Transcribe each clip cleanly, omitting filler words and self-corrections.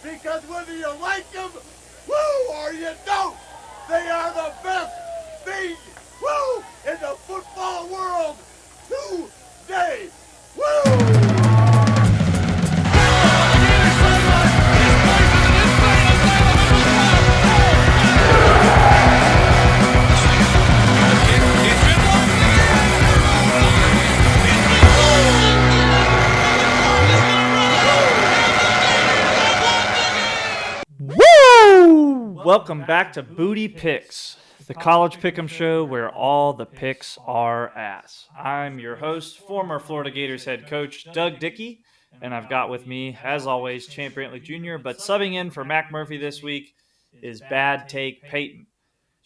Because whether you like them, woo, or you don't, they are the best thing, woo, in the football world today. Woo! Woo! Welcome back to Booty Picks, the college pick'em show where all the picks are ass. I'm your host, former Florida Gators head coach Doug Dickey, and I've got with me, as always, Champ Brantley Jr., but subbing in for Mac Murphy this week is Bad Take Payton.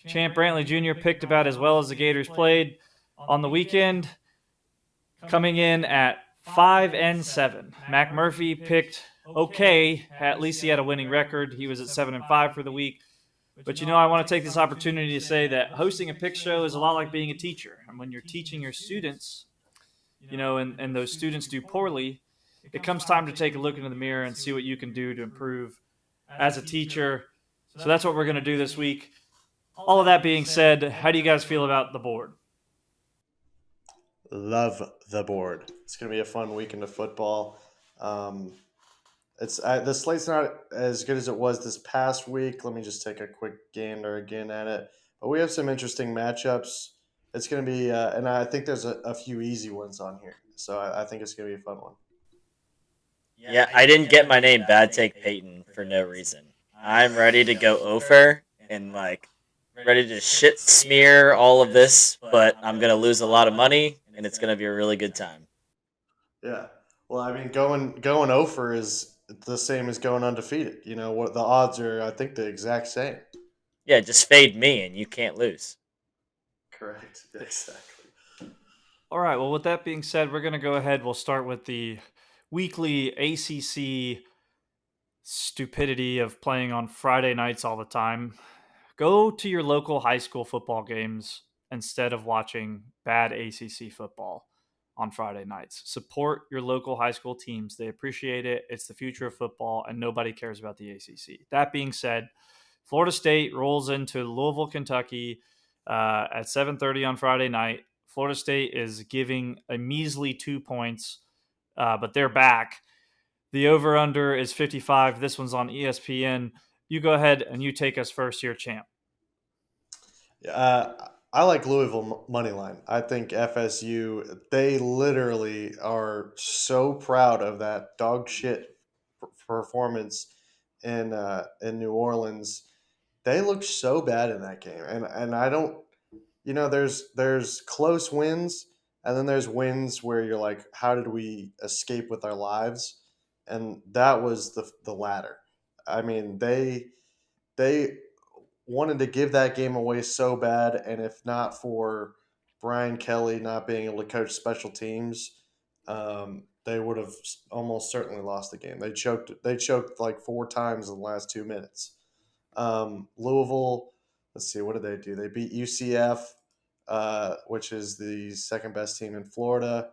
Champ Brantley Jr. picked about as well as the Gators played on the weekend, coming in at 5-7. Mac Murphy picked okay. At least he had a winning record. He was at 7-5 for the week. But I want to take this opportunity to say that hosting a pick show is a lot like being a teacher. And when you're teaching your students, and those students do poorly, it comes time to take a look into the mirror and see what you can do to improve as a teacher. So that's what we're going to do this week. All of that being said, how do you guys feel about the board? Love the board. It's going to be a fun weekend of football. The slate's not as good as it was this past week. Let me just take a quick gander again at it. But we have some interesting matchups. It's going to be, and I think there's a few easy ones on here. So I think it's going to be a fun one. Yeah, I didn't get my name Bad Take Payton for no reason. I'm ready to go over and ready to shit smear all of this, but I'm gonna lose a lot of money and it's gonna be a really good time. Yeah. Well, I mean, going over is the same as going undefeated. You know what? The odds are, I think, the exact same. Yeah, just fade me and you can't lose. Correct. Exactly. All right. Well, with that being said, we're going to go ahead. We'll start with the weekly ACC stupidity of playing on Friday nights all the time. Go to your local high school football games instead of watching bad ACC football on Friday nights. Support your local high school teams. They appreciate it. It's the future of football, and nobody cares about the ACC. That being said, Florida State rolls into Louisville, Kentucky at 7:30 on Friday night. Florida State is giving a measly 2 points, but they're back. The over-under is 55. This one's on ESPN. You go ahead and you take us first here, champ. I like Louisville money line. I think FSU. They literally are so proud of that dog shit performance in New Orleans. They looked so bad in that game, and I don't. There's close wins, and then there's wins where you're like, how did we escape with our lives? And that was the latter. I mean, they wanted to give that game away so bad, and if not for Brian Kelly not being able to coach special teams, they would have almost certainly lost the game. They choked. They choked like 4 times in the last 2 minutes. Louisville. Let's see. What did they do? They beat UCF, which is the second best team in Florida.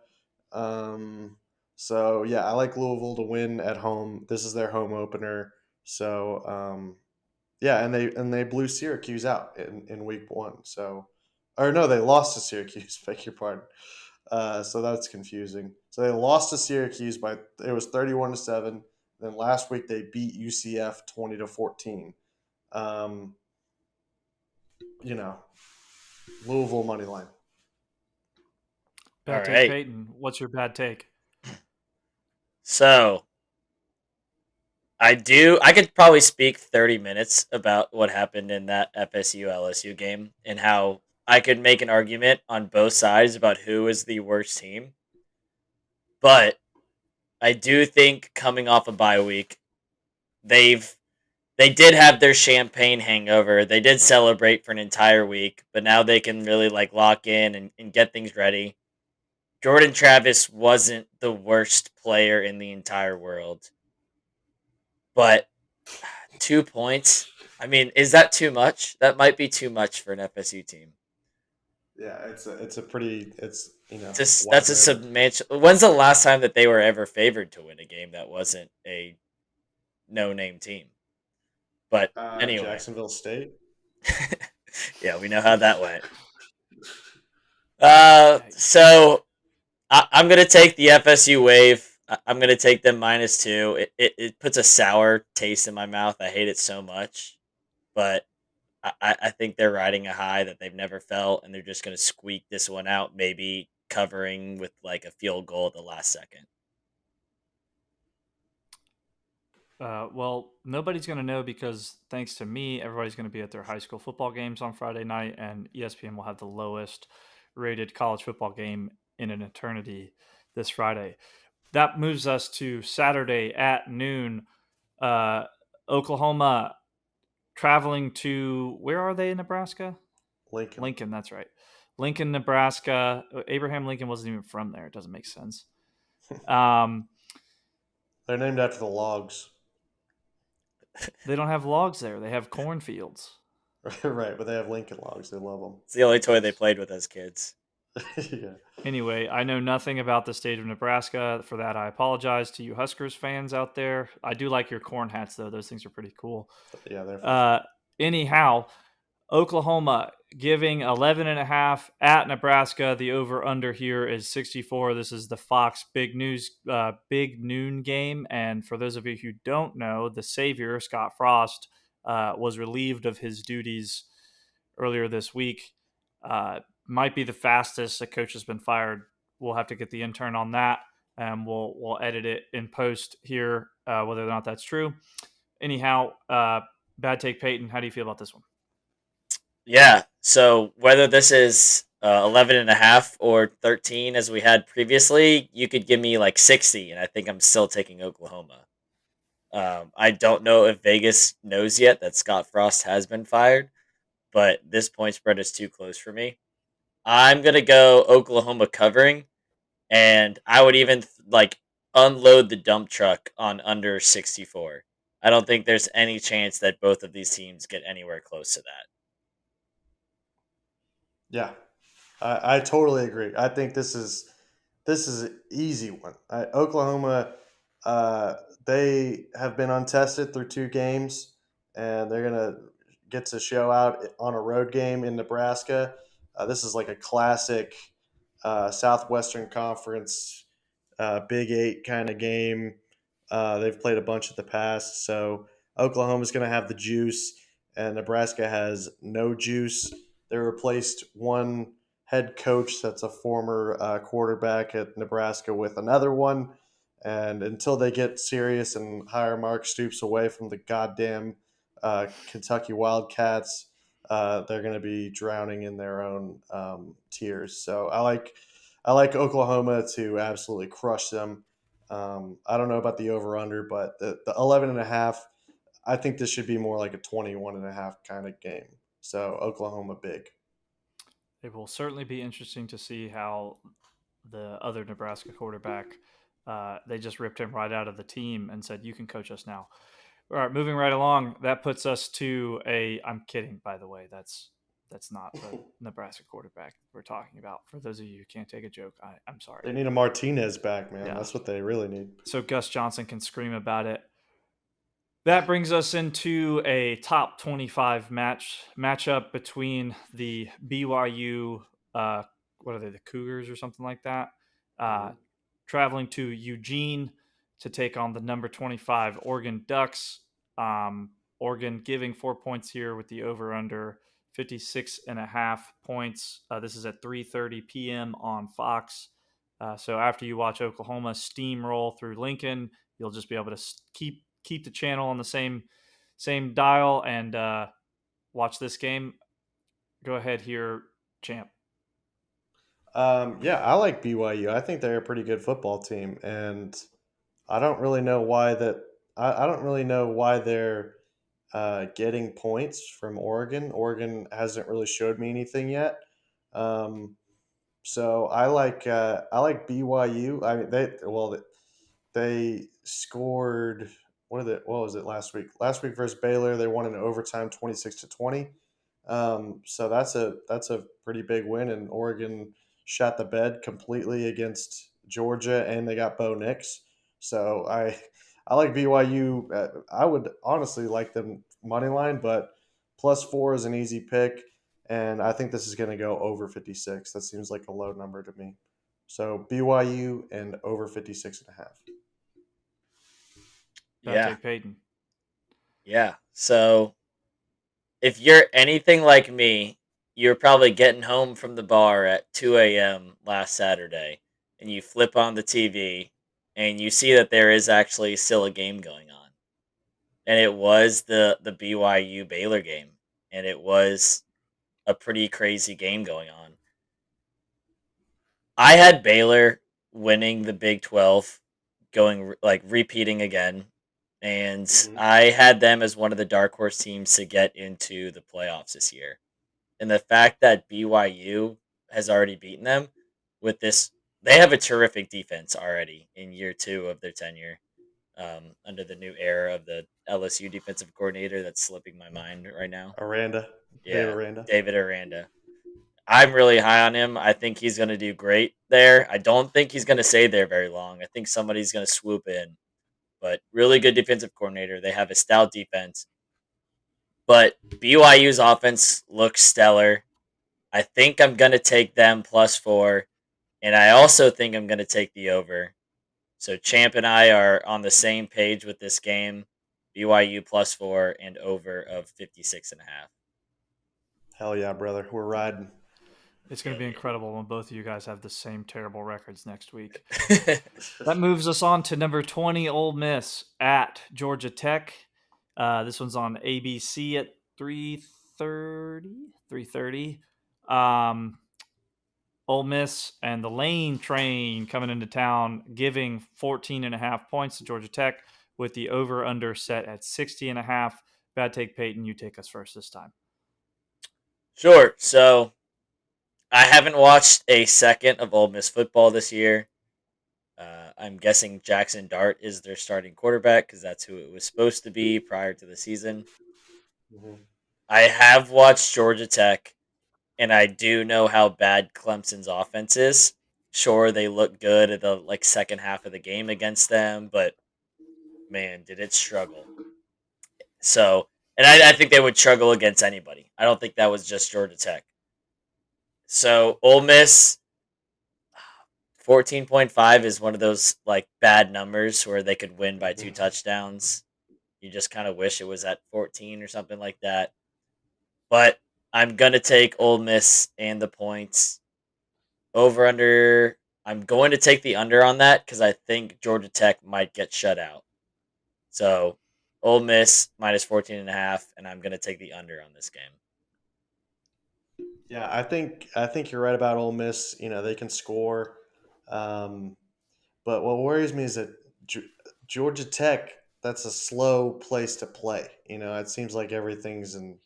So yeah, I like Louisville to win at home. This is their home opener. So yeah, and they blew Syracuse out in week one. So, or no, they lost to Syracuse. Beg your pardon. So that's confusing. So they lost to Syracuse by it was 31-7. Then last week they beat UCF 20-14. Um, you know, Louisville money line. Bad All take, right. Peyton. What's your bad take? So I could probably speak 30 minutes about what happened in that FSU LSU game and how I could make an argument on both sides about who is the worst team. But I do think coming off a bye week, they've they did have their champagne hangover. They did celebrate for an entire week, but now they can really lock in and get things ready. Jordan Travis wasn't the worst player in the entire world. But 2 points? I mean, is that too much? That might be too much for an FSU team. Yeah, it's a pretty That's a substantial. When's the last time that they were ever favored to win a game that wasn't a no-name team. But anyway, Jacksonville State. yeah, we know how that went. Yikes. So I'm gonna take the FSU wave. I'm gonna take them -2. It puts a sour taste in my mouth. I hate it so much, but I think they're riding a high that they've never felt, and they're just gonna squeak this one out, maybe covering with like a field goal at the last second. Well, nobody's going to know because thanks to me, everybody's going to be at their high school football games on Friday night, and ESPN will have the lowest rated college football game in an eternity this Friday. That moves us to Saturday at noon. Uh, Oklahoma traveling to, where are they in Nebraska? Lincoln. Lincoln, that's right. Lincoln, Nebraska. Abraham Lincoln wasn't even from there. It doesn't make sense. They're named after the logs. They don't have logs there. They have cornfields. Right, but they have Lincoln logs. They love It's the only toy they played with as kids. them. Yeah. Anyway, I know nothing about the state of Nebraska. For that, I apologize to you Huskers fans out there. I do like your corn hats, though. Those things are pretty cool. Yeah, they're fun. Anyhow, Oklahoma giving 11.5 at Nebraska. The over/under here is 64. This is the Fox Big Noon game. And for those of you who don't know, the savior Scott Frost was relieved of his duties earlier this week. Might be the fastest a coach has been fired. We'll have to get the intern on that, and we'll edit it in post here, whether or not that's true. Anyhow, bad take, Payton. How do you feel about this one? Yeah. So whether this is 11.5 or 13 as we had previously, you could give me like 60, and I think I'm still taking Oklahoma. I don't know if Vegas knows yet that Scott Frost has been fired, but this point spread is too close for me. I'm gonna go Oklahoma covering, and I would even like unload the dump truck on under 64. I don't think there's any chance that both of these teams get anywhere close to that. Yeah, I totally agree. I think this is an easy one. Oklahoma, uh, they have been untested through 2 games, and they're gonna get to show out on a road game in Nebraska. This is like a classic Southwestern Conference Big Eight kind of game. They've played a bunch in the past, so Oklahoma's going to have the juice, and Nebraska has no juice. They replaced one head coach that's a former quarterback at Nebraska with another one, and until they get serious and hire Mark Stoops away from the goddamn Kentucky Wildcats, they're going to be drowning in their own tears. So I like Oklahoma to absolutely crush them. I don't know about the over under, but the 11.5, I think this should be more like a 21.5 kind of game. So Oklahoma big. It will certainly be interesting to see how the other Nebraska quarterback, they just ripped him right out of the team and said, "You can coach us now." All right, moving right along. That puts us to a. I'm kidding, by the way. That's not the Nebraska quarterback we're talking about. For those of you who can't take a joke, I'm sorry. They need a Martinez back, man. Yeah. That's what they really need. So Gus Johnson can scream about it. That brings us into a top 25 matchup between the BYU, what are they, the Cougars or something like that, traveling to Eugene to take on the number 25 Oregon Ducks. Oregon giving 4 points here with the over/under 56.5 points. This is at 3:30 p.m. on Fox. So after you watch Oklahoma steamroll through Lincoln, you'll just be able to keep the channel on the same dial and watch this game. Go ahead here, champ. Yeah, I like BYU. I think they're a pretty good football team, and I don't really know why that. I don't really know why they're getting points from Oregon. Oregon hasn't really showed me anything yet. So I like BYU. I mean they scored what was it last week? Last week versus Baylor, they won in overtime 26-20. So that's a pretty big win, and Oregon shot the bed completely against Georgia, and they got Bo Nix. So I like BYU. I would honestly like them money line, but +4 is an easy pick, and I think this is going to go over 56. That seems like a low number to me. So BYU and over 56.5. Bad Yeah, take, Payton. yeah. So if you're anything like me, you're probably getting home from the bar at 2 a.m. last Saturday, and you flip on the TV, and you see that there is actually still a game going on, and it was the BYU Baylor game, and it was a pretty crazy game going on. I had Baylor winning the Big 12, like repeating again, and Mm-hmm. I had them as one of the dark horse teams to get into the playoffs this year. And the fact that BYU has already beaten them with this, they have a terrific defense already in year 2 of their tenure, under the new era of the LSU defensive coordinator that's slipping my mind right now. Aranda, Dave Yeah, Aranda. David Aranda. I'm really high on him. I think he's going to do great there. I don't think he's going to stay there very long. I think somebody's going to swoop in, but really good defensive coordinator. They have a stout defense, but BYU's offense looks stellar. I think I'm going to take them +4, and I also think I'm going to take the over. So Champ and I are on the same page with this game. BYU +4 and over of 56.5. Hell yeah, brother. We're riding. It's going to Hell be incredible when both of you guys have the same terrible records next week. yeah. That moves us on to number 20, Ole Miss at Georgia Tech. This one's on ABC at 3:30. 3:30. Ole Miss and the Lane Train coming into town, giving 14.5 points to Georgia Tech with the over/under set at 60.5. Bad take, Peyton. You take us first this time. Sure. So I haven't watched a second of Ole Miss football this year. I'm guessing Jackson Dart is their starting quarterback because that's who it was supposed to be prior to the season. Mhm. I have watched Georgia Tech, and I do know how bad Clemson's offense is. Sure, they look good at the second half of the game against them, but man, did it struggle. So, and I think they would struggle against anybody. I don't think that was just Georgia Tech. So, Ole Miss 14.5 is one of those bad numbers where they could win by 2 Mhm. touchdowns. You just kind of wish it was at 14 or something like that. But I'm going to take Ole Miss and the points. Over under, I'm going to take the under on that cuz I think Georgia Tech might get shut out. So, Ole Miss minus 14.5, and I'm going to take the under on this game. Yeah, I think you're right about Ole Miss. They can score, um, but what worries me is that Georgia Tech. That's a slow place to play. It seems like everything's in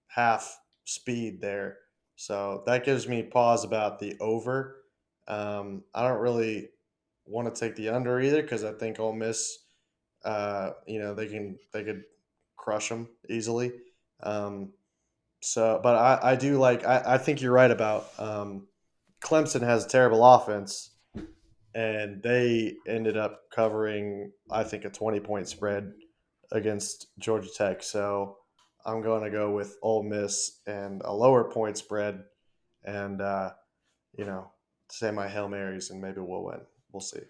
half speed there, so that gives me pause about the over. I don't really want to take the under either because I think Ole Miss, they could crush them easily. Um, but I do like. I think you're right about Clemson has a terrible offense, and they ended up covering I think a 20-point spread against Georgia Tech. So I'm going to go with Ole Miss and a lower point spread, and you know say my Hail Marys, and maybe we'll win. We'll see.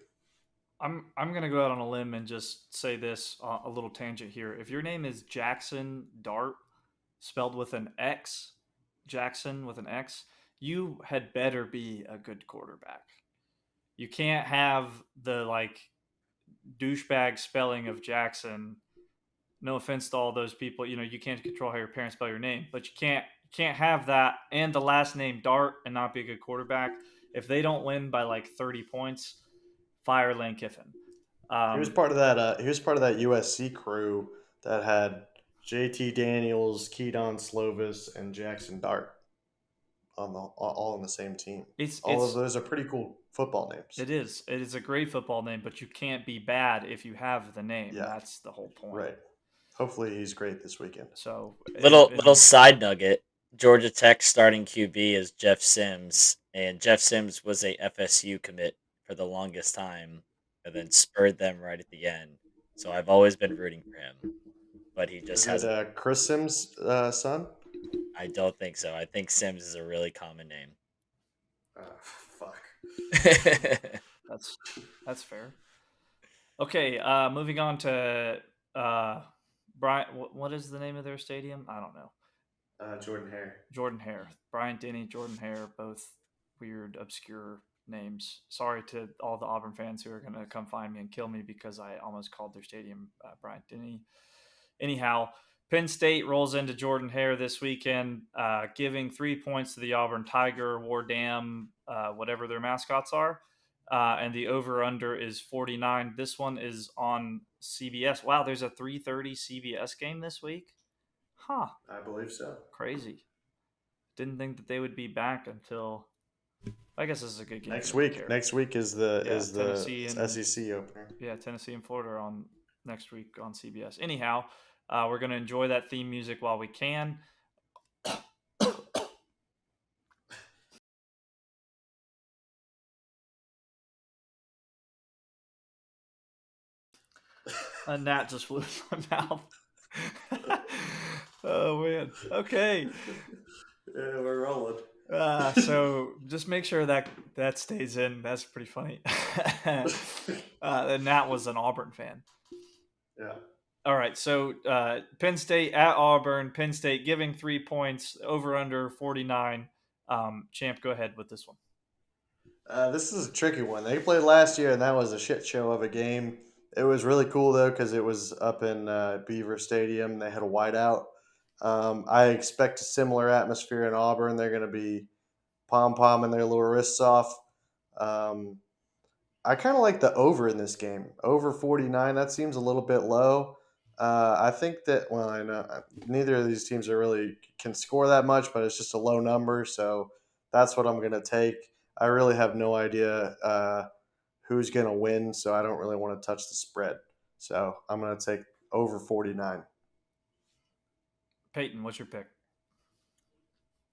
I'm gonna go out on a limb and just say this, a little tangent here. If your name is Jackson Dart, spelled with an X, Jackson with an X, you had better be a good quarterback. You can't have the douchebag spelling of Jackson. No offense to all those people, you can't control how your parents spell your name, but you can't have that and the last name Dart and not be a good quarterback. If they don't win by 30 points, fire Lane Kiffin. He was Um, part of that. He was part of that USC crew that had JT Daniels, Keaton Slovis, and Jackson Dart on the all on the same team. it's All of it's those are pretty cool football names. it is a great football name, but you can't be bad if you have the name. Yeah, That's the whole point. right. Hopefully he's great this weekend. So, Little side nugget: Georgia Tech starting QB is Jeff Sims, and Jeff Sims was a FSU commit for the longest time, and then spurred them right at the end. So I've always been rooting for him, but he just Is it hasn't. Chris Sims' son? I don't think so. I think Sims is a really common name. Fuck. That's fair. Okay, moving on to Brian. What is the name of their stadium? I don't know. Jordan Hare. Jordan Hare, Bryant Denny, Jordan Hare, both weird, obscure names. Sorry to all the Auburn fans who are going to come find me and kill me because I almost called their stadium Bryant Denny. Anyhow, Penn State rolls into Jordan Hare this weekend, giving 3 points to the Auburn Tiger, War Dam, whatever their mascots are. And the over/under is 49. This one is on CBS. Wow, there's a 3:30 CBS game this week. Huh. I believe so. Crazy. Didn't think that they would be back until. I guess this is a good game Next for me to week. care. Next week is the Tennessee and SEC opener. Yeah, Tennessee and Florida are on next week on CBS. Anyhow, we're going to enjoy that theme music while we can. A gnat just flew in my mouth. Oh man. Okay. Yeah, we're rolling. So just make sure that stays in. That's pretty funny. And Nat was an Auburn fan. Yeah. All right. So Penn State at Auburn. Penn State giving 3 points, over under 49. Champ, go ahead with this one. This is a tricky one. They played last year, and that was a shit show of a game. It was really cool though because it was up in Beaver Stadium. They had a whiteout. I expect a similar atmosphere in Auburn. They're going to be pom-pomming their little wrists off. I kind of like the over in this game. Over 49, that seems a little bit low. I think that, well, I know neither of these teams are really can score that much, but it's just a low number. So that's what I'm going to take. I really have no idea who's going to win, so I don't really want to touch the spread. So I'm going to take over 49. Payton, what's your pick?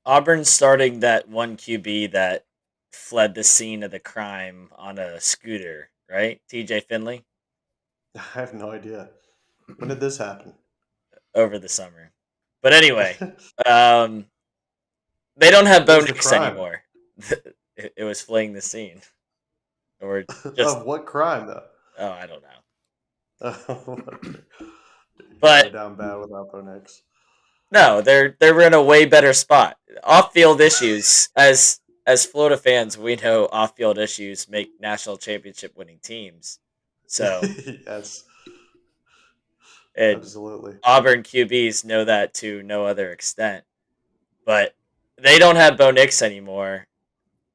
Auburn starting that one QB that fled the scene of the crime on a scooter, right? TJ Finley I have no idea. When did this happen? over the summer. But anyway, they don't have Bo What's the Nix crime? anymore. It was fleeing the scene, or just Of what crime, though? I don't know. Go But down bad without Bo Nix. no, they're in a way better spot. Off field issues, as Florida fans, we know off field issues make national championship winning teams. So Yes, and absolutely. Auburn QBs know that to no other extent. But they don't have Bo Nix anymore.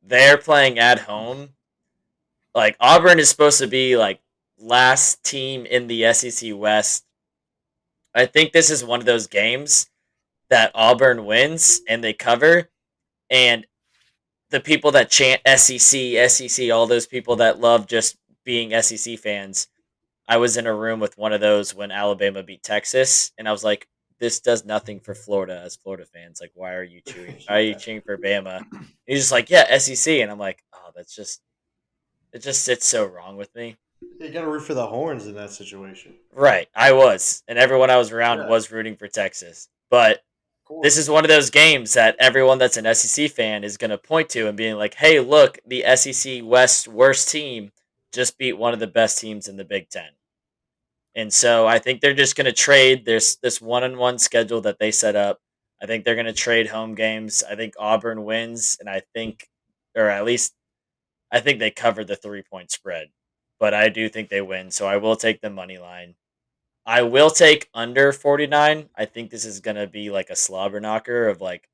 They're playing at home. Like Auburn is supposed to be like last team in the SEC West. I think this is one of those games that Auburn wins and they cover, and the people that chant SEC, all those people that love just being SEC fans. I was in a room with one of those when Alabama beat Texas, and I was like, "This does nothing for Florida as Florida fans. Like, why are you cheering? Why are you Yeah. cheering for Bama?" And he's just like, "Yeah, SEC," and I'm like, "Oh, that's just it. Just sits so wrong with me." You got to root for the horns in that situation. Right, I was, and everyone I was around Yeah, was rooting for Texas, but of this course. is one of those games that everyone that's an SEC fan is going to point to and being like, "Hey, look, the SEC West worst team just beat one of the best teams in the Big Ten." And so I think they're just going to trade this one-on-one schedule that they set up. I think they're going to trade home games. I think Auburn wins, and I think, or at least I think they cover the 3-point spread. But I do think they win, so I will take the money line. I will take under 49. I think this is going to be like a slobber knocker of like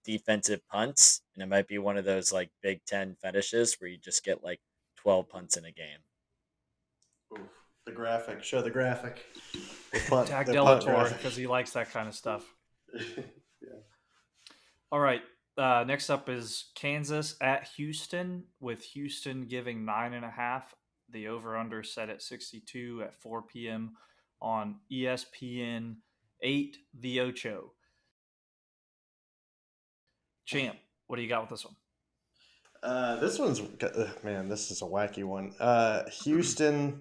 defensive punts, and it might be one of those like Big Ten fetishes where you just get like 12 punts in a game. Ooh, the graphic. Show the graphic. The punt. Tag The punt Delator graphic. because he likes that kind of stuff. Yeah. All right. Next up is Kansas at Houston, with Houston giving 9.5. The over/under set at 62 at 4 p.m. on ESPN 8 The Ocho. Champ, what do you got with this one? This one's man. This is a wacky one. Houston.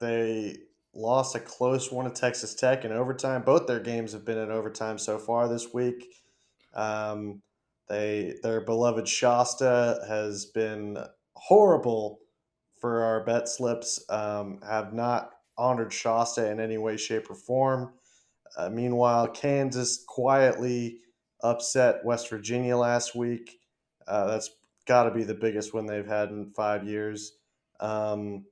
They lost a close one to Texas Tech in overtime. Both their games have been in overtime so far this week. Um, their beloved Shasta has been horrible for our bet slips. Have not honored Shasta in any way, shape, or form. Meanwhile, Kansas quietly upset West Virginia last week. That's got to be the biggest win they've had in 5 years. Um,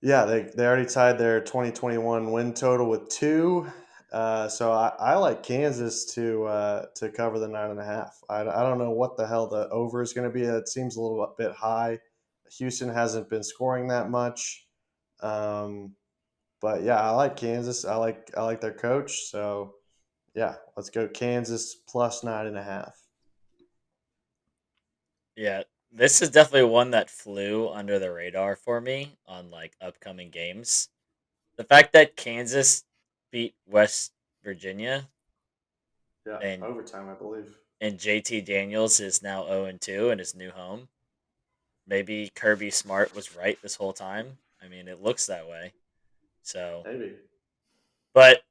yeah, they already tied their 2021 win total with two. So I like Kansas to cover the 9.5. I don't know what the hell the over is going to be. It seems a little bit high. Houston hasn't been scoring that much. But yeah, I like Kansas. I like their coach. So yeah, let's go Kansas plus 9.5. Yeah, this is definitely one that flew under the radar for me on like upcoming games. The fact that Kansas beat West Virginia Yeah, and overtime, I believe. JT Daniels is now 0-2 in his new home. Maybe Kirby Smart was right this whole time. I mean, it looks that way. So, Maybe. but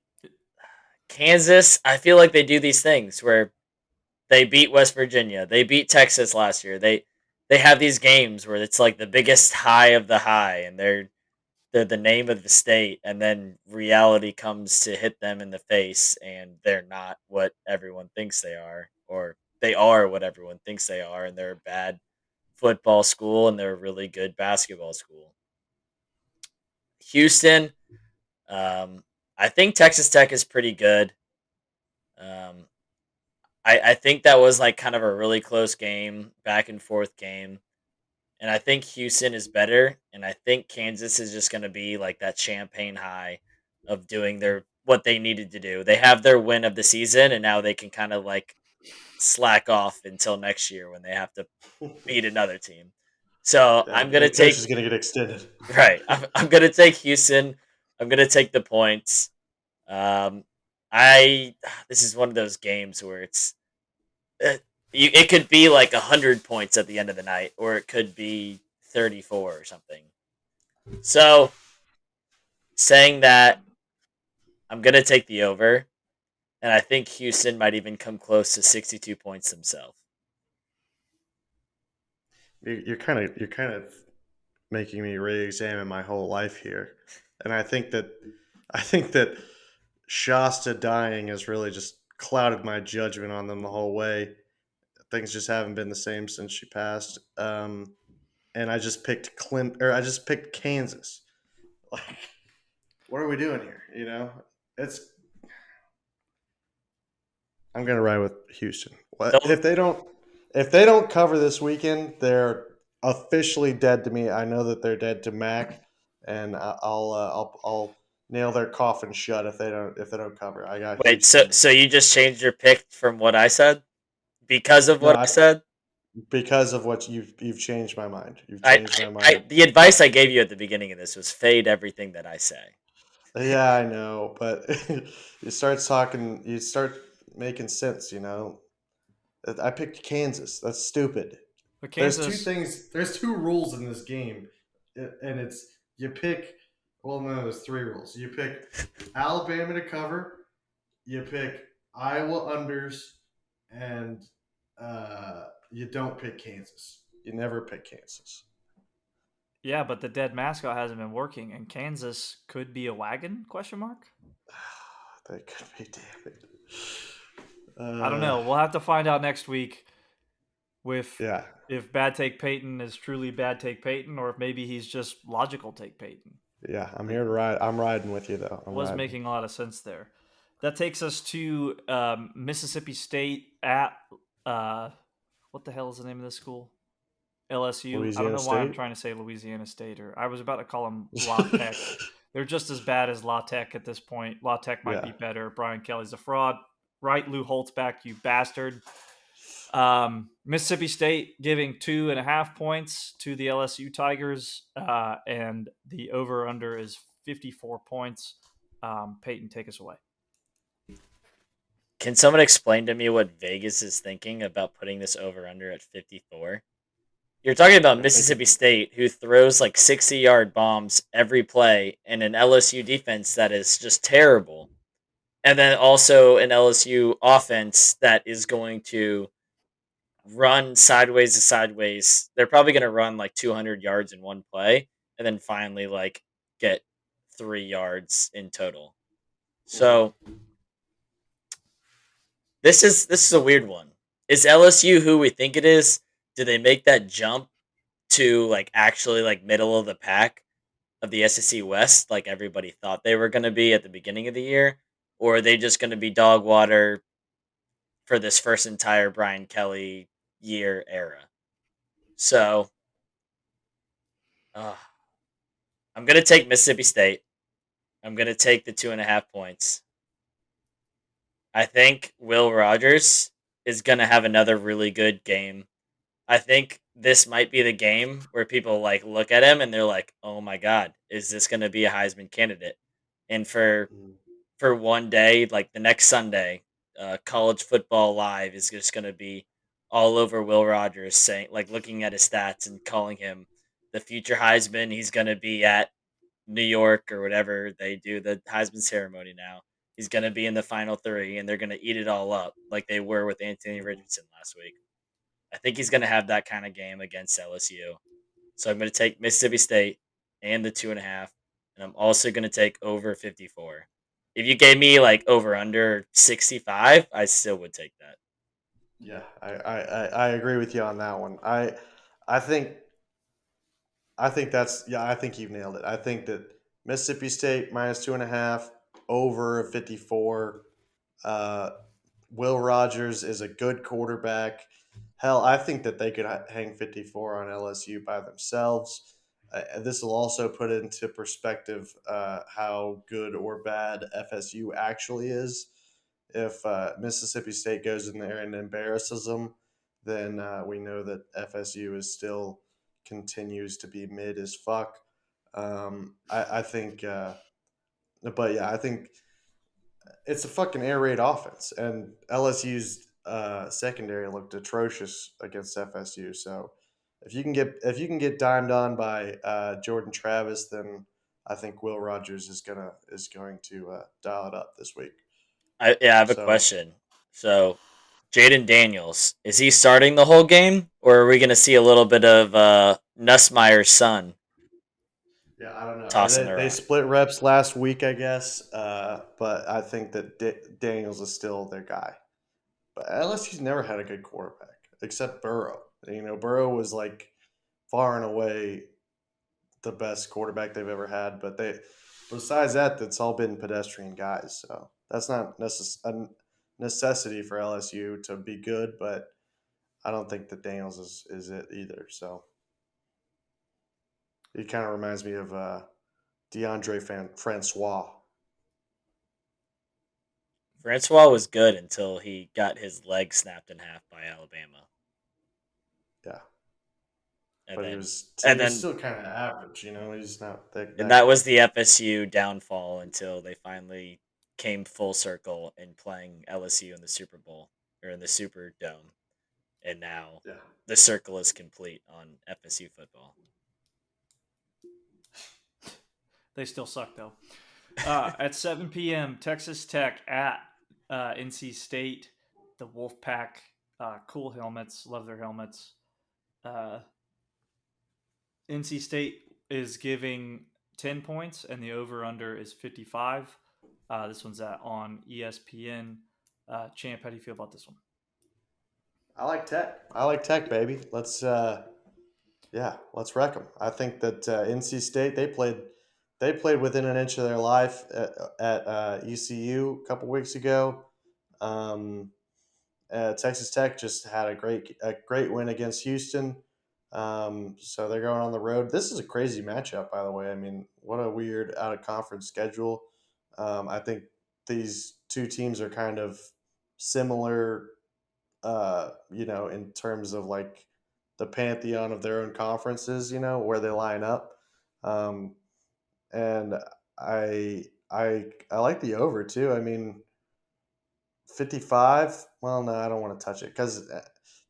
Kansas, I feel like they do these things where they beat West Virginia. They beat Texas last year. They have these games where it's like the biggest high of the high and they're the name of the state, and then reality comes to hit them in the face and they're not what everyone thinks they are, or they are what everyone thinks they are, and they're a bad football school and they're a really good basketball school. Houston, um, I think Texas Tech is pretty good. Um, I think that was like kind of a really close game, back and forth game. And I think Houston is better. And I think Kansas is just going to be like that champagne high of doing their what they needed to do. They have their win of the season, and now they can kind of like slack off until next year when they have to beat another team. So Yeah, I'm gonna the coach take is going to get extended. right. I'm gonna take Houston. I'm gonna take the points. Um, I this is one of those games where uh, it could be like 100 points at the end of the night, or it could be 34 or something. So saying that, I'm gonna take the over, and I think Houston might even come close to 62 points themselves. You're kind of making me re-examine my whole life here, and I think that Shasta dying has really just clouded my judgment on them the whole way. Things just haven't been the same since she passed. And I just picked Kansas. Like, what are we doing here? It's I'm gonna ride with Houston. What Don't if they don't cover this weekend? They're officially dead to me. I know that they're dead to Mac, and I'll nail their coffin shut if they don't cover. I got wait. So Houston. so you just changed your pick from what I said because of No, what I said. because of what you've changed my mind. You've changed my mind. The advice I gave you at the beginning of this was fade everything that I say. Yeah, I know, but you start making sense. I picked Kansas. That's stupid. But There's two Kansas, things. There's two rules in this game, and it's you pick. Well, no, there's three rules. You pick Alabama to cover. You pick Iowa unders, and you don't pick Kansas. You never pick Kansas. yeah, but the dead mascot hasn't been working, and Kansas could be a wagon? Question mark. That could be damn it. I don't know. We'll have to find out next week with Yeah, if bad take Payton is truly bad take Payton, or if maybe he's just logical take Payton. yeah. I'm here to ride. I'm riding with you though. I'm Was riding. making a lot of sense there. That takes us to Mississippi State at what the hell is the name of this school? LSU. I don't Louisiana know why I'm State. trying to say Louisiana State, or I was about to call them La Tech. They're just as bad as La Tech at this point. La Tech might Yeah. be better. Brian Kelly's a fraud. Right, Lou Holtz back, you bastard. Mississippi State giving 2.5 points to the LSU Tigers, and the over under is 54 points. Peyton, take us away. Can someone explain to me what Vegas is thinking about putting this over under at 54? You're talking about I think Mississippi State, who throws like 60-yard bombs every play, and an LSU defense that is just terrible. And then also an LSU offense that is going to run sideways to sideways. They're probably going to run like 200 yards in one play, and then finally like get 3 yards in total. So this is a weird one. Is LSU who we think it is? Do they make that jump to like actually like middle of the pack of the SEC West, like everybody thought they were going to be at the beginning of the year, or are they just going to be dog water for this first entire Brian Kelly year era? So uh, I'm going to take Mississippi State. I'm going to take the 2.5 points. I think Will Rogers is going to have another really good game. I think this might be the game where people like look at him and they're like, "Oh my god, is this going to be a Heisman candidate?" And for one day, like the next Sunday, college football live is just going to be all over Will Rogers saying, like, looking at his stats and calling him the future Heisman. He's going to be at New York or whatever they do the Heisman ceremony now. He's going to be in the final three, and they're going to eat it all up like they were with Anthony Richardson last week. I think he's going to have that kind of game against LSU. So I'm going to take Mississippi State and the 2.5, and I'm also going to take over 54. If you gave me like over under 65, I still would take that. yeah, I agree with you on that one. I think I think that's yeah. I think you've nailed it. I think that Mississippi State minus 2.5 over 54. Uh, Will Rogers is a good quarterback. Hell, I think that they could hang 54 on LSU by themselves. This will also put into perspective how good or bad FSU actually is. If Mississippi State goes in there and embarrasses them, then we know that FSU is still continues to be mid as fuck. I think, but yeah, I think it's a fucking air raid offense, and LSU's secondary looked atrocious against FSU. So if you can get dimed on by Jordan Travis, then I think Will Rogers is going to dial it up this week. I have a So question. So, Jaden Daniels, is he starting the whole game, or are we going to see a little bit of Nussmeier's son yeah, I don't know. tossing They around? split reps last week, I guess, but I think that Daniels is still their guy. But LSU's never had a good quarterback except Burrow. You know, Burrow was like far and away the best quarterback they've ever had. But besides that, that's all been pedestrian guys. So that's not a necessity for LSU to be good. But I don't think that Daniels is it either. So he kind of reminds me of Francois. Francois was good until he got his leg snapped in half by Alabama, Yeah, and but then he and was then still kind of average. You know, he's not and that that good. was the FSU downfall until they finally came full circle in playing LSU in the Super Bowl or in the Superdome, and now Yeah. the circle is complete on FSU football. They still suck though. At 7 p.m., Texas Tech at NC State. The Wolfpack, cool helmets, love their helmets. Uh, NC State is giving 10 points, and the over under is 55. This one's on ESPN. Champ, how do you feel about this one? I like Tech. I like Tech, baby. Let's wreck them. I think that NC State they played within an inch of their life at ECU a couple weeks ago. Um, Texas Tech just had a great win against Houston. So they're going on the road. This is a crazy matchup, by the way. I mean, what a weird out of conference schedule. I think these two teams are kind of similar, you know, in terms of like the pantheon of their own conferences, you know, where they line up. Um, and I like the over too. I mean, 55. Well, no, I don't want to touch it because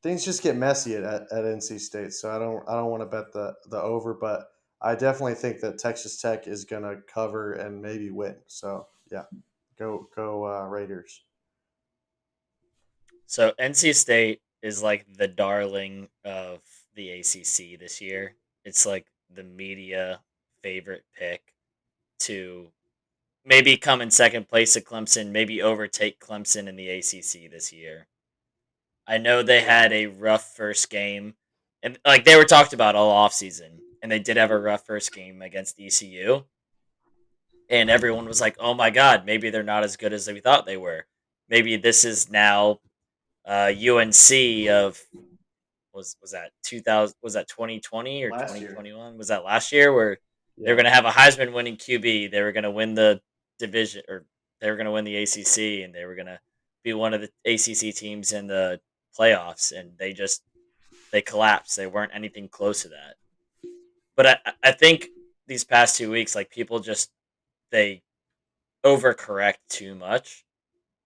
things just get messy at NC State. So I don't want to bet the over, but I definitely think that Texas Tech is going to cover and maybe win. So yeah, go Raiders. So NC State is like the darling of the ACC this year. It's like the media favorite pick to maybe come in second place at Clemson, maybe overtake Clemson in the ACC this year. I know they had a rough first game, and like they were talked about all offseason, and they did have a rough first game against ECU, and everyone was like, "Oh my god, maybe they're not as good as we thought they were. Maybe this is now UNC of was that 2000 was that 2020 or Last year. 2021 was that last year where they were Yeah. going to have a Heisman winning QB, they were going to win the division or they were going to win the ACC and they were going to be one of the ACC teams in the playoffs and they collapsed. They weren't anything close to that. But I think these past 2 weeks like people just they overcorrect too much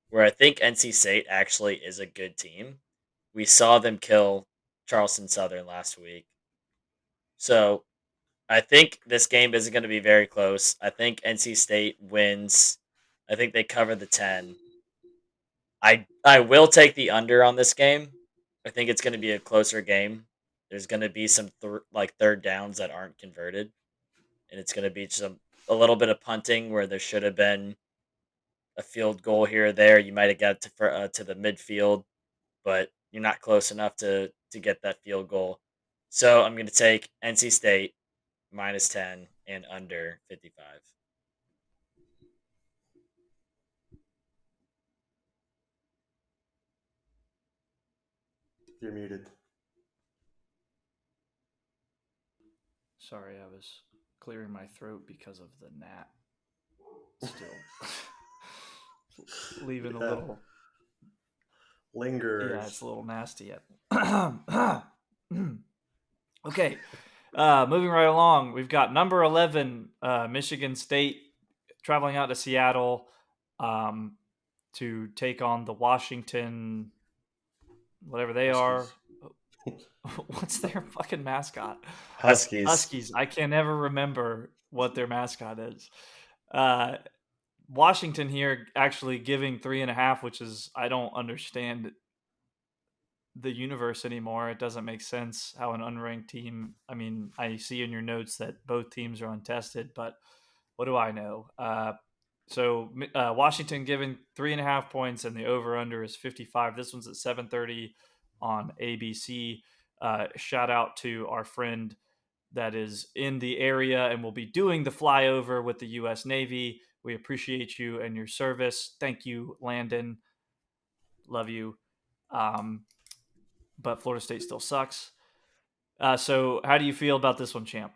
where I think NC State actually is a good team. We saw them kill Charleston Southern last week. So I think this game isn't going to be very close. I think NC State wins. I think they cover the 10. I will take the under on this game. I think it's going to be a closer game. There's going to be some like third downs that aren't converted, and it's going to be some a little bit of punting where there should have been a field goal here or there. You might have got to the midfield, but you're not close enough to get that field goal. So I'm going to take NC State minus 10 and under 55. You're muted. Sorry, I was clearing my throat because of the gnat. Still leaving a little Lingers. Yeah, it's a little nasty yet. Okay, moving right along. We've got number 11, Michigan State, traveling out to Seattle to take on the Washington, whatever they Huskies. are. What's their fucking mascot? Huskies. Huskies. I can never remember what their mascot is. Washington here actually giving 3.5, which is, I don't understand the universe anymore. It doesn't make sense how an unranked team, I mean, I see in your notes that both teams are untested, but what do I know? So Washington giving 3.5 points and the over under is 55. This one's at 7:30 on ABC. Shout out to our friend that is in the area and will be doing the flyover with the U.S. Navy. We appreciate you and your service. Thank you, Landon. Love you. But Florida State still sucks. So how do you feel about this one, champ?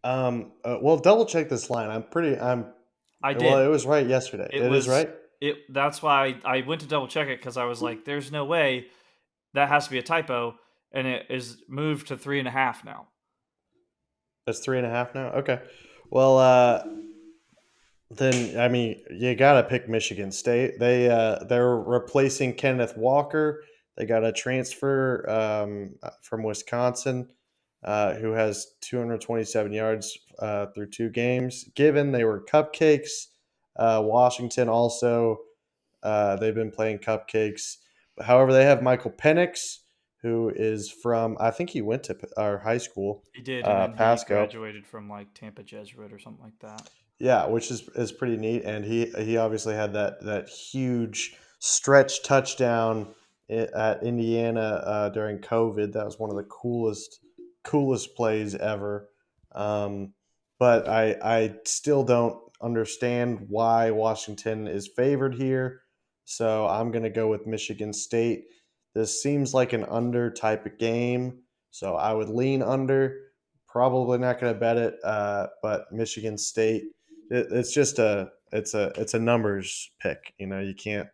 Well, double check this line. I did. Well, it was right yesterday. It is right. That's why I went to double check it because I was like, "There's no way that has to be a typo," and it is moved to 3.5 now. That's 3.5 now. Okay. Well, then I mean you gotta pick Michigan State. They're replacing Kenneth Walker. They got a transfer from Wisconsin who has 227 yards through 2 games. Given they were cupcakes, Washington also they've been playing cupcakes. However, they have Michael Penix, who is from I think he went to our high school. He did, and then he Pasco. graduated from like Tampa Jesuit or something like that. Yeah, which is pretty neat, and he obviously had that huge stretch touchdown at Indiana during COVID. That was one of the coolest plays ever. But I still don't understand why Washington is favored here, so I'm gonna go with Michigan State. This seems like an under type of game, so I would lean under. Probably not going to bet it, but Michigan State it's just it's a numbers pick. You can't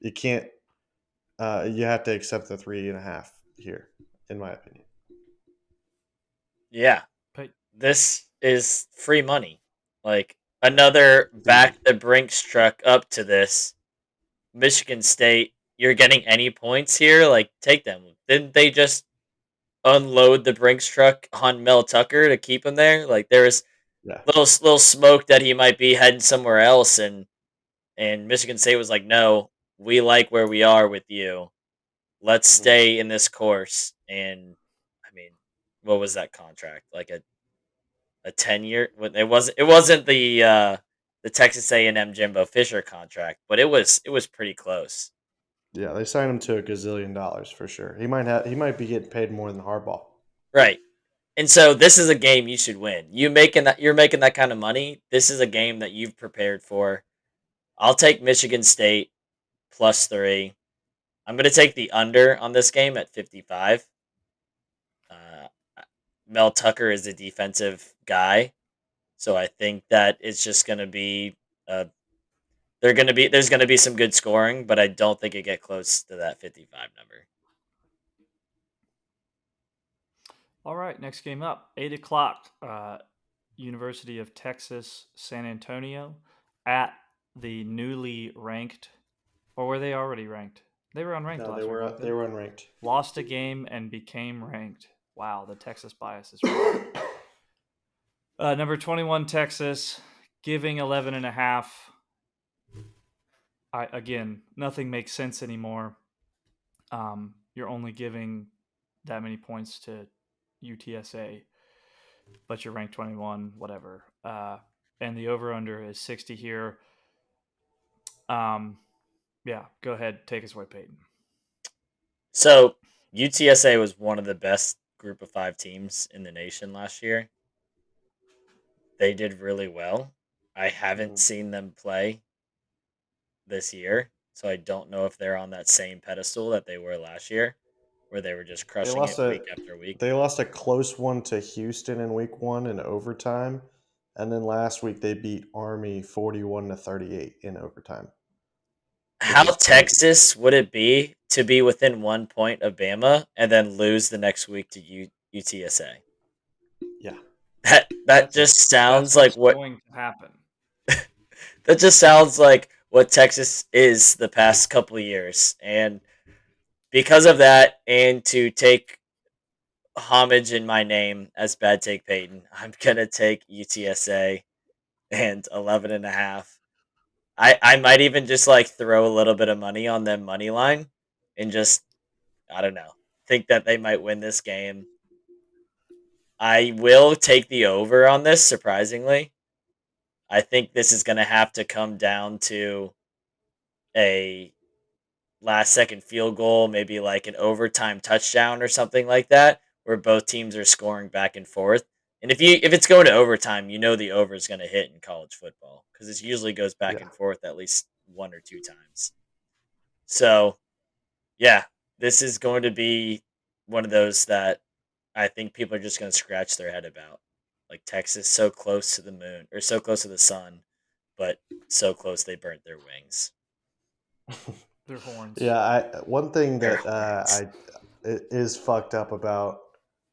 you have to accept the 3.5 here, in my opinion. Yeah. But This is free money. Like another back the Brinks truck up to this. Michigan State you're getting any points here, like take them. Didn't they just unload the Brinks truck on Mel Tucker to keep him there? Like there was Yeah. little smoke that he might be heading somewhere else, and Michigan State was like, no, we like where we are with you. Let's Mhm. stay in this course. And I mean, what was that contract? Like a 10-year? It wasn't the Texas A&M Jimbo Fisher contract, but it was pretty close. Yeah, they signed him to a gazillion dollars for sure. He might be getting paid more than Harbaugh. Right. And so this is a game you should win. You're making that kind of money. This is a game that you've prepared for. I'll take Michigan State +3. I'm going to take the under on this game at 55. Uh, Mel Tucker is a defensive guy, so I think that it's just going to be uh, there's going to be some good scoring, but I don't think it get close to that 55 number. All right, next game up, 8 o'clock. University of Texas, San Antonio, at the newly ranked, or were they already ranked? They were unranked No, last week. weren't they were unranked. Lost a game and became ranked. Wow, the Texas bias is real. Number 21, Texas, giving 11.5. Again, nothing makes sense anymore. You're only giving that many points to UTSA, but you're ranked 21, whatever. And the over/under is 60 here. Yeah, go ahead, take us away, Peyton. So UTSA was one of the best group of 5 teams in the nation last year. They did really well. I haven't Mhm. seen them play this year, so I don't know if they're on that same pedestal that they were last year, where they were just They crushing lost it a week after week. they lost a close one to Houston in week 1 in overtime, and then last week they beat Army 41-38 in overtime, which How is crazy. Texas would it be to be within 1 point of Bama and then lose the next week to UTSA? Yeah. That That's just that's sounds like what's what going to happen. that just sounds like what Texas is the past couple of years. And because of that, and to take homage in my name as Bad Take Peyton, I'm gonna take UTSA and 11.5. I might even just like throw a little bit of money on them money line and just I don't know. Think that they might win this game. I will take the over on this, surprisingly. I think this is going to have to come down to a last second field goal, maybe like an overtime touchdown or something like that, where both teams are scoring back and forth. And if it's going to overtime, you know the over is going to hit in college football because it usually goes back Yeah. and forth at least 1 or 2 times. So yeah, this is going to be one of those that I think people are just going to scratch their head about. Like Texas, so close to the moon or so close to the sun, but so close they burnt their wings. Their horns. Yeah, one thing Their that horns. is fucked up about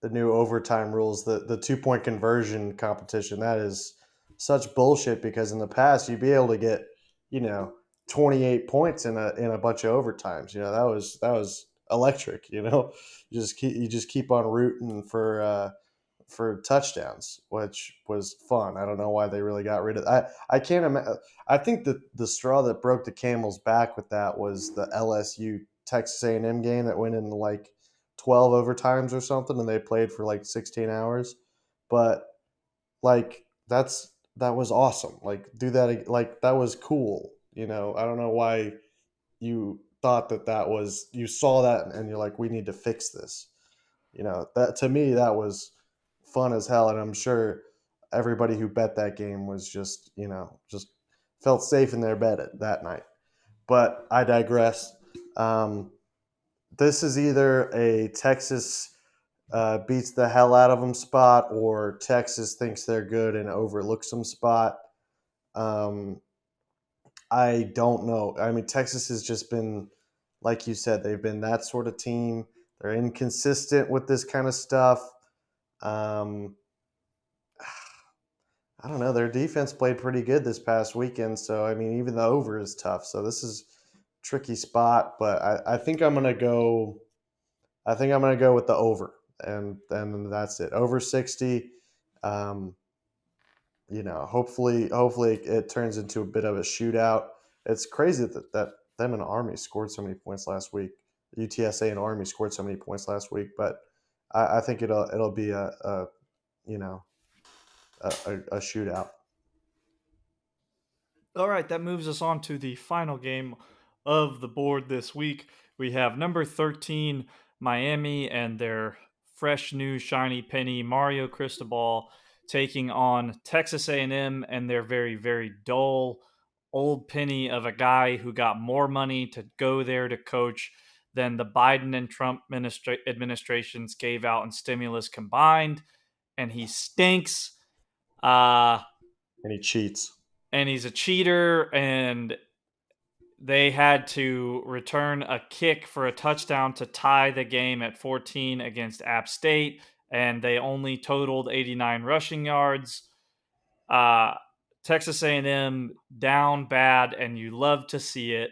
the new overtime rules, the 2 point conversion competition. That is such bullshit because in the past you'd be able to get, you know, 28 points in a bunch of overtimes. That was electric. You just keep on rooting for touchdowns, which was fun. I don't know why they really got rid of. I can't imagine. I think the straw that broke the camel's back with that was the LSU Texas A&M game that went in like 12 overtimes or something, and they played for like 16 hours. But like that was awesome. Like do that, like that was cool. I don't know why you thought you saw that and you're like, we need to fix this. That to me that was fun as hell, and I'm sure everybody who bet that game was just felt safe in their bed that night. But I digress. This is either a Texas beats the hell out of them spot, or Texas thinks they're good and overlooks them spot. um, I don't know. I mean, Texas has just been, like you said, they've been that sort of team. They're inconsistent with this kind of stuff. Um, I don't know. Their defense played pretty good this past weekend. So, I mean, even the over is tough. So, this is tricky spot, but I think I'm gonna go. I think I'm gonna go with the over, and that's it. Over 60. Um, hopefully it turns into a bit of a shootout. It's crazy that them and Army scored so many points last week. UTSA and Army scored so many points last week, but I think it'll be a you know a shootout. All right, that moves us on to the final game of the board this week. We have number 13, Miami, and their fresh new shiny penny, Mario Cristobal, taking on Texas A&M and their very, very dull old penny of a guy who got more money to go there to coach than the Biden and Trump administrations gave out in stimulus combined, and he stinks. And he cheats. And he's a cheater, and they had to return a kick for a touchdown to tie the game at 14 against App State, and they only totaled 89 rushing yards. Texas A&M down bad, and you love to see it.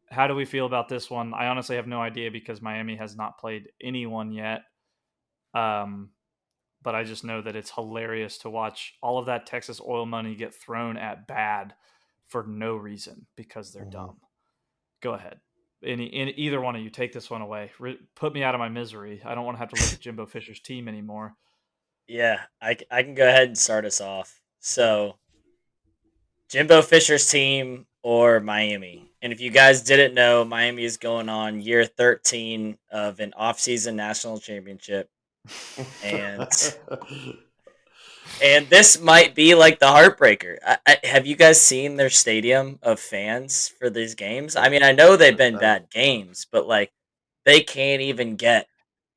How do we feel about this one? I honestly have no idea because Miami has not played anyone yet. But I just know that it's hilarious to watch all of that Texas oil money get thrown at bad for no reason because they're dumb. Go ahead. Either one of you, take this one away. Put me out of my misery. I don't want to have to look at Jimbo Fisher's team anymore. Yeah, I can go ahead and start us off. So, Jimbo Fisher's team or Miami. And if you guys didn't know, Miami is going on year 13 of an offseason national championship. And and this might be like the heartbreaker. Have you guys seen their stadium of fans for these games? I mean, I know they've been bad games, but like they can't even get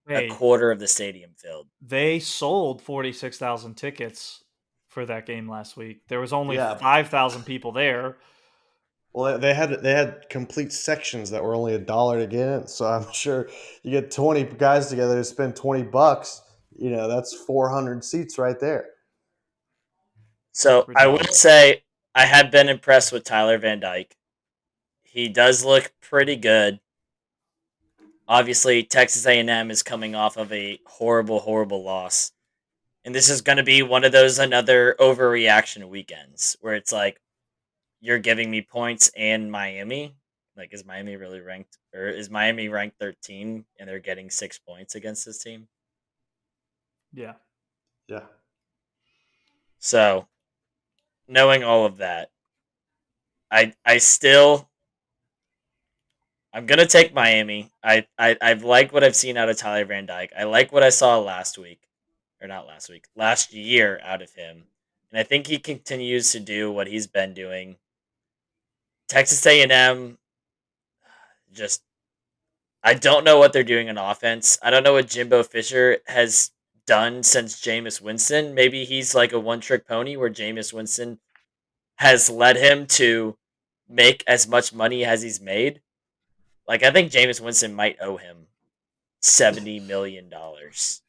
a quarter of the stadium filled. They sold 46,000 tickets for that game last week. There was only 5,000 people there. Well, they had complete sections that were only $1 to get in. So I'm sure you get 20 guys together to spend $20. That's 400 seats right there. So I would say I have been impressed with Tyler Van Dyke. He does look pretty good. Obviously, Texas A&M is coming off of a horrible, horrible loss. And this is going to be one of those another overreaction weekends where it's like, you're giving me points and Miami. Like, is Miami really ranked, or is Miami ranked 13 and they're getting 6 points against this team? Yeah. Yeah. So, knowing all of that, I still, I'm gonna take Miami. I like what I've seen out of Tyler Van Dyke. I like what I saw last week, or not last week, last year out of him, and I think he continues to do what he's been doing. Texas A&M, just I don't know what they're doing on offense. I don't know what Jimbo Fisher has done since Jameis Winston. Maybe he's like a one-trick pony where Jameis Winston has led him to make as much money as he's made. Like, I think Jameis Winston might owe him $70 million.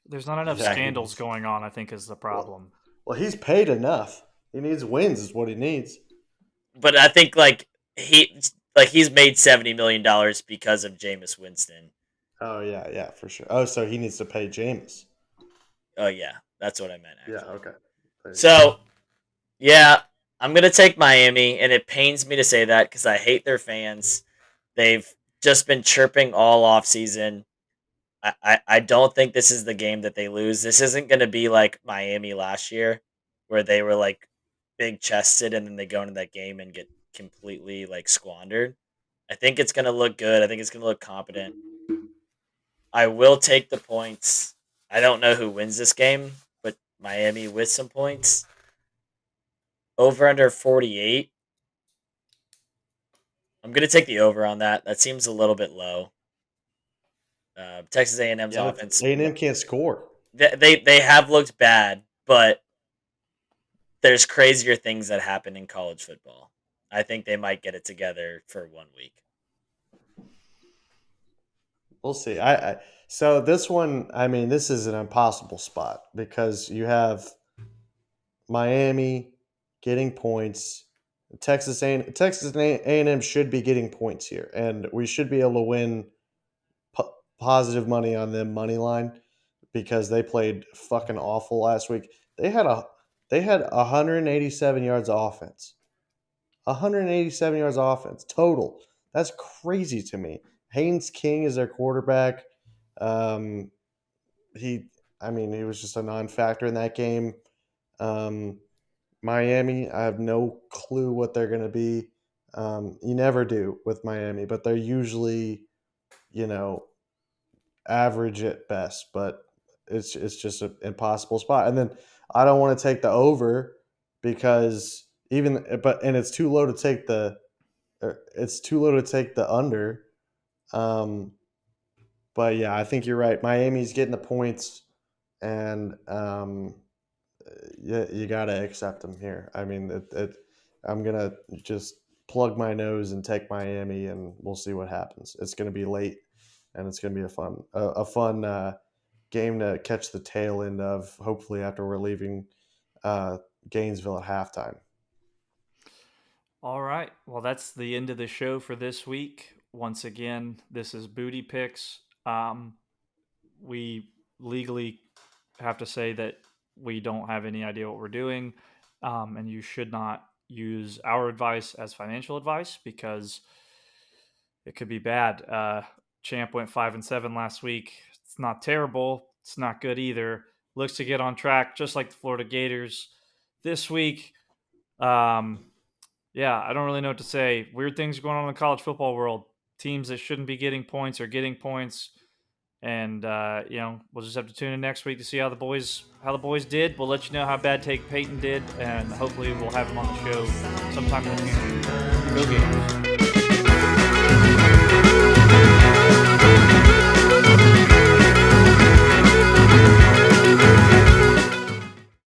There's not enough scandals going on, I think, is the problem. Well, he's paid enough. He needs wins is what he needs. But I think he's made $70 million because of Jameis Winston. Oh yeah, for sure. Oh, so he needs to pay Jameis. Oh yeah, that's what I meant. Actually. Yeah, okay. So, yeah, I'm gonna take Miami, and it pains me to say that because I hate their fans. They've just been chirping all off season. I don't think this is the game that they lose. This isn't gonna be like Miami last year, where they were like big chested and then they go into that game and get completely like squandered. I think it's gonna look good. I think it's gonna look competent. I will take the points. I don't know who wins this game, but Miami with some points. Over under 48. I'm gonna take the over on that. That seems a little bit low. Texas A&M's offense. A&M can't score. They have looked bad, but there's crazier things that happen in college football. I think they might get it together for 1 week. We'll see. So this one, I mean, this is an impossible spot because you have Miami getting points. Texas A&M should be getting points here, and we should be able to win positive money on them money line because they played fucking awful last week. They had 187 yards of offense. 187 yards of offense total. That's crazy to me. Haynes King is their quarterback. He was just a non-factor in that game. Miami, I have no clue what they're going to be. You never do with Miami, but they're usually, average at best. But it's just an impossible spot. And then I don't want to take the over because it's too low to take the under. But yeah, I think you're right. Miami's getting the points, and you got to accept them here. I mean, I'm going to just plug my nose and take Miami, and we'll see what happens. It's going to be late, and it's going to be a fun game to catch the tail end of, hopefully after we're leaving Gainesville at halftime. All right. Well, that's the end of the show for this week. Once again, this is Booty Picks. We legally have to say that we don't have any idea what we're doing, and you should not use our advice as financial advice because it could be bad. Champ went 5-7 last week. It's not terrible. It's not good either. Looks to get on track, just like the Florida Gators this week. Yeah, I don't really know what to say. Weird things are going on in the college football world. Teams that shouldn't be getting points are getting points. And we'll just have to tune in next week to see how the boys did. We'll let you know how bad take Payton did, and hopefully we'll have him on the show sometime in the future. Go Gators.